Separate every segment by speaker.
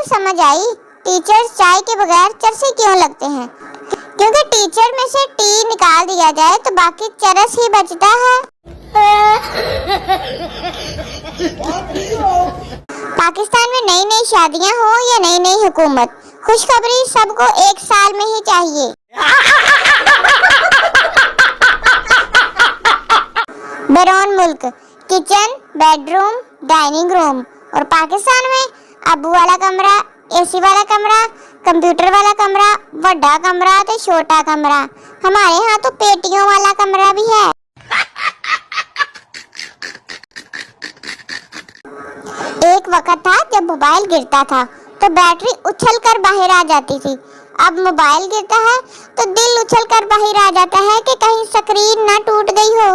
Speaker 1: समझ आई टीचर्स चाय के बगैर चरसे क्यों लगते हैं। क्योंकि टीचर में से टी निकाल दिया जाए तो बाकी चरस ही बचता है। पाकिस्तान में नई नई शादियां हो या नई नई हुकूमत, खुशखबरी सबको एक साल में ही चाहिए। बैरून मुल्क किचन, बेडरूम, डाइनिंग रूम, और पाकिस्तान में अबू वाला कमरा, एसी वाला कमरा, कंप्यूटर वाला कमरा, बड़ा कमरा तो छोटा कमरा। हमारे यहाँ तो पेटियों वाला कमरा भी है। एक वक्त था जब मोबाइल गिरता था तो बैटरी उछल कर बाहर आ जाती थी। अब मोबाइल गिरता है तो दिल उछल कर बाहर आ जाता है कि कहीं स्क्रीन ना टूट गई हो।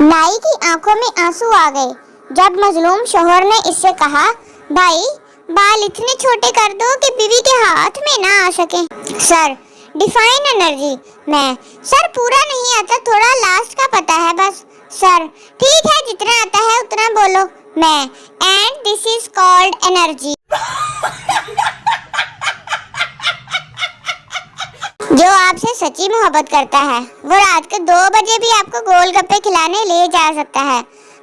Speaker 1: नाई की आंखों में आंसू आ गए जब मजलूम शोहर ने इससे कहा, भाई बाल इतने छोटे कर दो कि बीवी के हाथ में ना आ सके। Sir define energy. मैं सर पूरा नहीं आता, थोड़ा लास्ट का पता है बस। सर ठीक है, जितना आता है उतना बोलो। मैं and this is called energy. जो आपसे सच्ची मोहब्बत करता है वो रात के 2 बजे भी आपको गोलगप्पे खिलाने ले जा सकता है।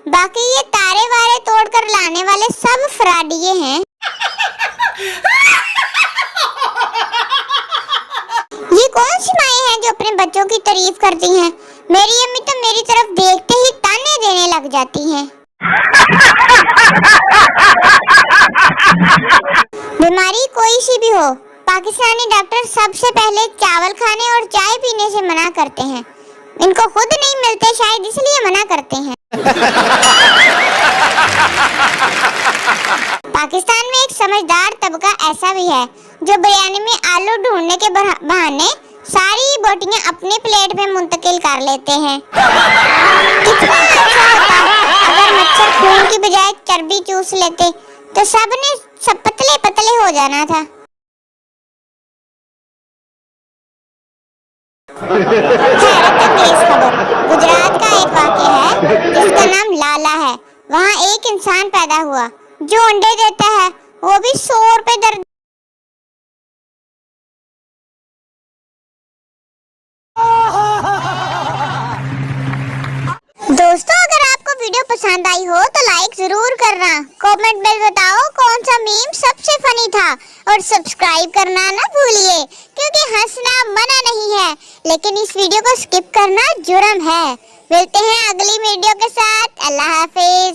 Speaker 1: बाकी ये तारे वारे तोड़कर लाने वाले सब फ्रॉडिये हैं। ये कौन सी माएं हैं जो अपने बच्चों की तारीफ करती हैं? मेरी अम्मी तो मेरी तरफ देखते ही ताने देने लग जाती हैं। बीमारी कोई सी भी हो, पाकिस्तानी डॉक्टर सबसे पहले चावल खाने और चाय पीने से मना करते हैं। इनको खुद नहीं मिलते शायद इसलिए मना करते हैं। पाकिस्तान में एक समझदार तबका ऐसा भी है जो बिरयानी में आलू ढूंढने के बहाने सारी बोटियां अपने प्लेट में मुंतकिल कर लेते हैं। कितना अच्छा होता अगर मच्छर खून की बजाय चर्बी चूस लेते तो सब पतले पतले हो जाना था। हैरतअंगेज खबर, गुजरात का एक वाक़या है जिसका नाम लाला है। वहाँ एक इंसान पैदा हुआ जो अंडे देता है, वो भी 100 रुपए दर। दोस्तों अगर आपको वीडियो पसंद आई हो तो लाइक जरूर करना, कमेंट में बताओ कौन सा मीम सबसे फनी था, और सब्सक्राइब करना ना भूलिए क्योंकि हंसना मना नहीं है लेकिन इस वीडियो को स्किप करना जुर्म है। मिलते हैं अगली वीडियो के साथ। अल्लाह हाफिज।